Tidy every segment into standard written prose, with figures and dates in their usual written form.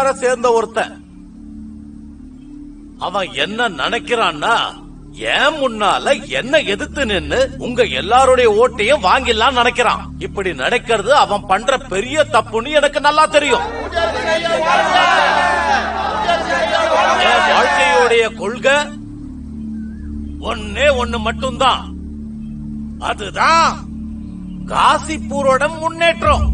பரிவார சேர்ந்த ஒருத்தன். அவன் என்ன நினைக்கிறான்னா, ஏன் முன்னால என்ன எதிர்த்து நின்னு உங்க எல்லாருடைய ஓட்டையும் வாங்கிடலாம் நினைக்கிறான். இப்படி நடக்கிறது அவன் பண்ற பெரிய தப்புன்னு எனக்கு நல்லா தெரியும். என் வாழ்க்கையுடைய கொள்கை ஒன்னே ஒண்ணு மட்டும்தான். அதுதான் காசிப்பூரோட முன்னேற்றம்.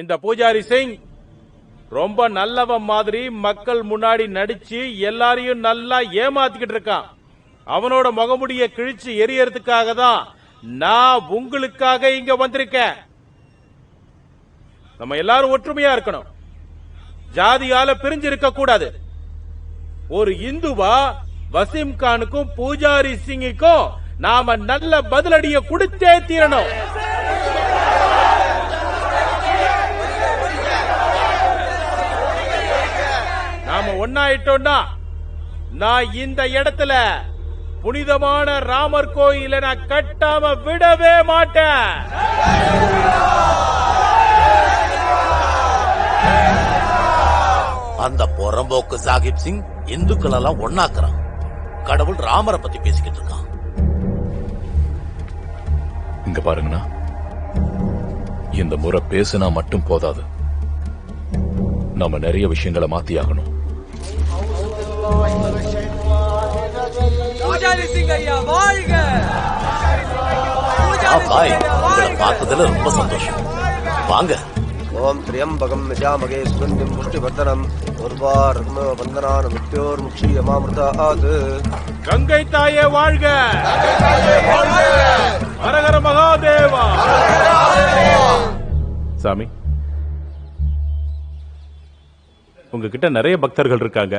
இந்த பூஜாரி சிங் ரொம்ப நல்லவன் மாதிரி மக்கள் முன்னாடி நடிச்சு எல்லாரையும் நல்லா ஏமாத்திக்கிட்டு இருக்கான். அவனோட முகமுடிய கிழிச்சு எரியறதுக்காக தான் நான் உங்களுக்காக இங்க வந்திருக்கேன். நம்ம எல்லாரும் ஒற்றுமையா இருக்கணும். ஜாதியால பிரிஞ்சு இருக்க கூடாது. ஒரு இந்துவா வசீம் கானுக்கும் பூஜாரி சிங்குக்கும் நாம நல்ல பதிலடியை கொடுத்தே தீரணும். நாம ஒன்னாயிட்டோம்னா நான் இந்த இடத்துல புனிதமான ராமர் கோயிலை நான் கட்டாம விடவே மாட்டேன். அந்த புறம்போக்கு சாஹிப் சிங் இந்துக்கள் எல்லாம் ஒன்னாக்குறான். கடவுள் ராமரை பத்தி பேசிக்கிட்டு இருக்கான். இங்க பாருங்கண்ணா, இந்த முறை பேசுனா மட்டும் போதாது. நாம நிறைய விஷயங்களை மாத்தி ஆகணும். பார்த்ததுல ரொம்ப சந்தோஷம். வாங்க. ஓம் திரியம்பகம் நிஜாமகே சுகந்திம் புஷ்டிவர்தனம் உர்வார்ம வந்தனான மித்யோர் முக்ஷியமாமிருதாத். கங்கை தாயே வாழ்க! ஹரஹர மகாதேவா! சாமி, உங்ககிட்ட நிறைய பக்தர்கள் இருக்காங்க.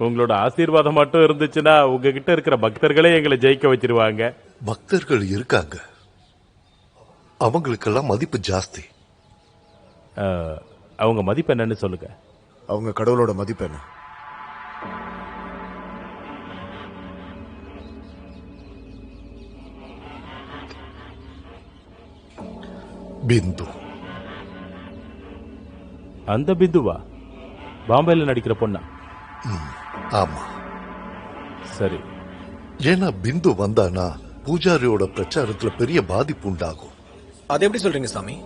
உங்களோட ஆசீர்வாதம் மட்டும் இருந்துச்சுன்னா உங்ககிட்ட இருக்கிற பக்தர்களே எங்களை ஜெயிக்க வச்சிருவாங்க. பக்தர்கள் இருக்காங்க, அவங்களுக்கெல்லாம் மதிப்பு ஜாஸ்தி. அவங்க மதிப்பு என்னன்னு சொல்லுங்க. அவங்க கடவுளோட மதிப்பு என்ன? பிந்து. அந்த பிந்துவா? பாம்பேல நடிக்கிற பொண்ணா? ஆமா. சரி. ஏன்னா பிந்து வந்தானா பூஜாரியோட பிரச்சாரத்துல பெரிய பாதிப்பு உண்டாகும். அது எப்படி சொல்றீங்க சாமி?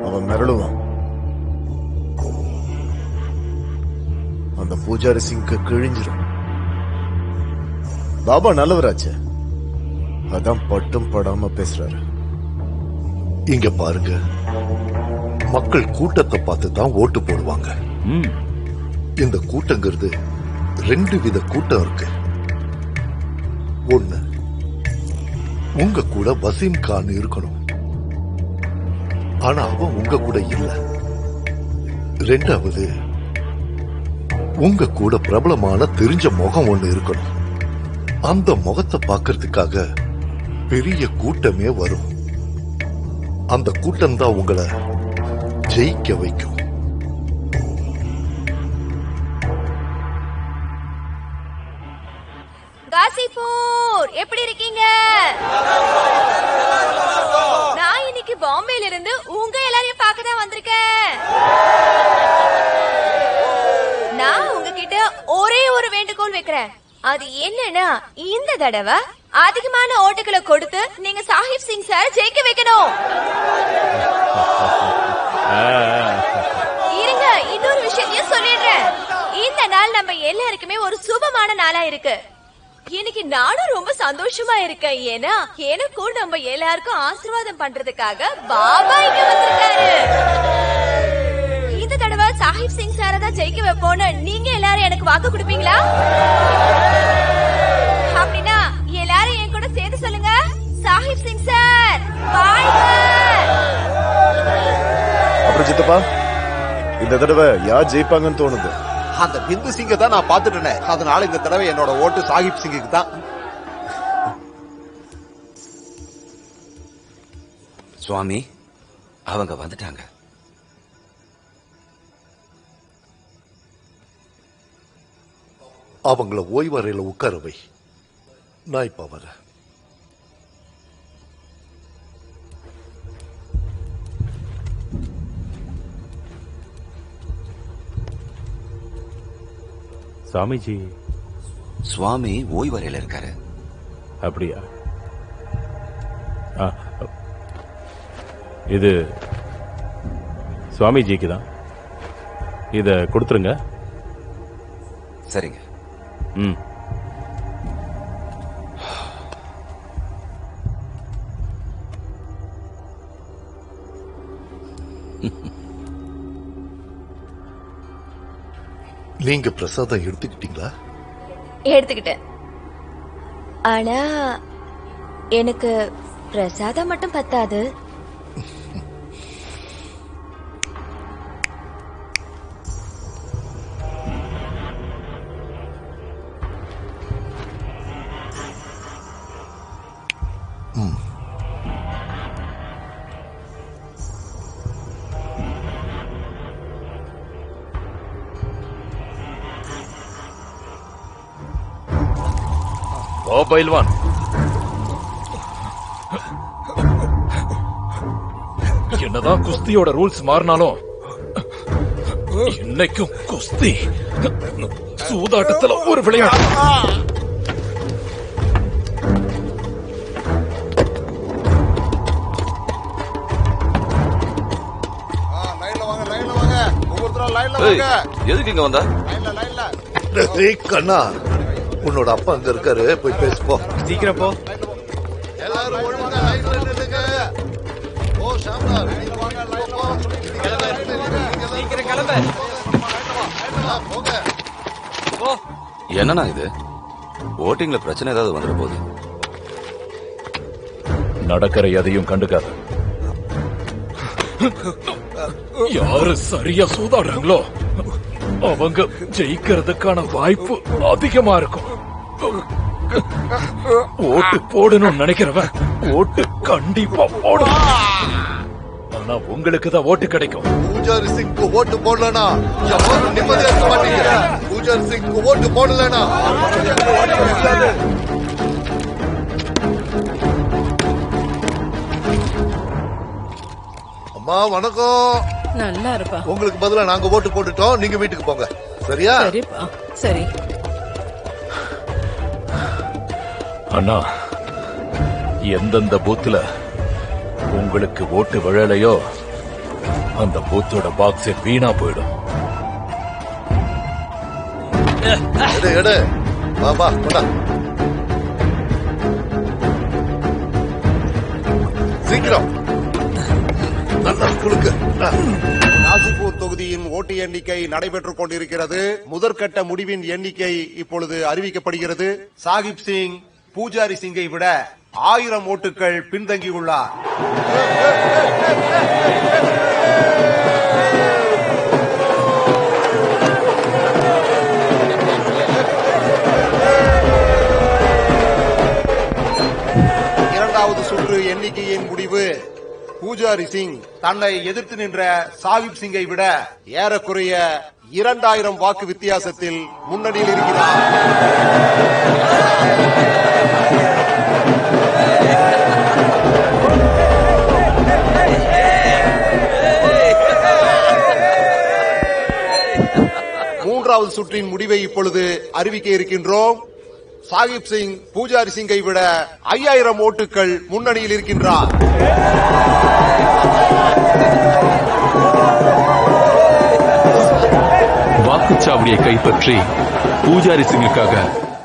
அவன் மிரளுவான். அந்த பூஜாரி சிங்க்கு கிழிஞ்சிரும். பாபா நல்லவராச்சு, அதான் பட்டும் படாம பேசுறாரு. இங்க பாருங்க, மக்கள் கூட்டத்தை பார்த்து தான் ஓட்டு போடுவாங்க. இந்த கூட்டங்கிறது ரெண்டு வித கூட்டம் இருக்கு. ஒண்ணு, உங்க கூட வசீம் கான் இருக்கணும், ஆனா அவன் உங்க கூட இல்ல. ரெண்டாவது, உங்க கூட பிரபலமான தெரிஞ்ச முகம் ஒண்ணு இருக்கணும். அந்த முகத்தை பார்க்கறதுக்காக பெரிய கூட்டமே வரும். அந்த கூட்டம் தான் உங்களை ஜெயிக்க வைக்கும். காசிப்பூர் எப்படி இருக்கீங்க? நான் இன்னைக்கு பாம்பேல இருந்து உங்க எல்லாரையும் பார்க்க தான் வந்திருக்கேன். நான் உங்ககிட்ட ஒரே ஒரு வேண்டுகோள் வைக்கிறேன். அது என்னன்னா, இந்த தடவை அதிகமான ஓட்டுகளை கொடுத்து நீங்க சாஹிப் சிங் சார் ஜெயிக்க வைக்கணும். இருங்க, இன்னொரு விஷயத்தையும் சொல்லிடுறேன். இந்த நாள் நம்ம எல்லாருக்குமே ஒரு சுபமான நாளா இருக்கு. இன்னைக்கு நானும் ரொம்ப சந்தோஷமா இருக்கேன். ஏன்னா எனக்கும் நம்ம எல்லாருக்கும் ஆசீர்வாதம் பண்றதுக்காக பாபா இங்க வந்திருக்காரு. இந்த தடவை சாஹிப் சிங் சாரை தான் ஜெயிக்க வைப்போன்னு நீங்க எல்லாரும் எனக்கு வாக்கு கொடுப்பீங்களா? அப்படின்னா எல்லாரும் என் கூட சேர்த்து சொல்லுங்க, சாஹிப் சிங் சார் வாழ்க. அப்புறம் சித்தப்பா, இந்த தடவை யார் ஜெயிப்பாங்கன்னு தோணுது? அந்த பிந்து சிங்க தான் நான் பாத்துட்டேன். அதனால இந்த தடவை என்னோட ஓட்டு சாஹிப் சிங்குக்கு தான். சுவாமி, அவங்க வந்துட்டாங்க. அவங்கள ஓய்வறையில உட்கார வை. நான் இப்ப வரேன். சாமிஜி சுவாமி ஓய்வறையில இருக்காரு. அப்படியா? இது சுவாமிஜிக்கு தான். இத கொடுத்துருங்க. சரிங்க. ம். நீங்க பிரசாதம் எடுத்துக்கிட்டீங்களா? எடுத்துக்கிட்டேன். ஆனா எனக்கு பிரசாதம் மட்டும் பத்தாது. ஓ பைல்வான், என்னதான் குஸ்தியோட ரூல்ஸ் மாறினாலும் இன்னைக்கும் குஸ்தி சூதாட்டத்துல ஒரு விளையாட்டு. எதுக்கு இங்க வந்தா? கண்ணா, உன்னோட அப்பா அங்க இருக்காரு, போய் பேசுப்போ. சீக்கிரம் போ. எல்லாரும் ஒழுங்கா லைன்ல நில்லுங்க. ஓ ஷாம்லால், சீக்கிரம் கிளம்பு. என்னன்னா இது? ஓட்டிங்ல பிரச்சனை ஏதாவது வந்துட போகுது. நடக்கிற எதையும் கண்டுக்காது. யாரு சரியா சூதாடுறாங்களோ அவங்க ஜெயிக்கிறதுக்கான வாய்ப்பு அதிகமா இருக்கும். ஓட்டு போடணும்னு நினைக்கிறவன் ஓட்டு கண்டிப்பா போடணும். ஆனா உங்களுக்கு தான் ஓட்டு கிடைக்கும். பூஜாரி சிங்க்கு ஓட்டு போடலனா யாரும் நிம்மதியா இருக்க மாட்டீங்க. பூஜாரி சிங்க்கு ஓட்டு போடலனா அம்மா வணக்கம். நல்லா இருப்பா. உங்களுக்கு பதிலா நாங்க ஓட்டு போட்டுட்டோம், நீங்க வீட்டுக்கு போங்க. சரியா? சரிப்பா. சரி. அண்ணா, எந்தெந்த பூத்துல உங்களுக்கு ஓட்டு விழலையோ அந்த பூத்தோட பாக்ஸ் வீணா போயிடும். எடு எடு, வா கொண்டா. சீக்கிரம் நல்லா குளுக்கு. நாசிப்பூர் தொகுதியின் ஓட்டு எண்ணிக்கை நடைபெற்றுக் கொண்டிருக்கிறது. முதற்கட்ட முடிவின் எண்ணிக்கை இப்பொழுது அறிவிக்கப்படுகிறது. சாகிப் சிங் பூஜாரி சிங்கை விட 1000 ஓட்டுகள் பின்தங்கியுள்ளார். இரண்டாவது சுற்று எண்ணிக்கையின் முடிவு, பூஜாரி சிங் தன்னை எதிர்த்து நின்ற சாகிப் சிங்கை விட ஏறக்குறைய 2000 வாக்கு வித்தியாசத்தில் முன்னணியில் இருக்கிறார். மூன்றாவது சுற்றின் முடிவை இப்பொழுது அறிவிக்க இருக்கின்றோம். சாகிப் சிங் பூஜாரி சிங்கை விட 5000 ஓட்டுகள் முன்னணியில் இருக்கின்றார். வாக்குச்சாவடியை கைப்பற்றி பூஜாரி சிங்குக்காக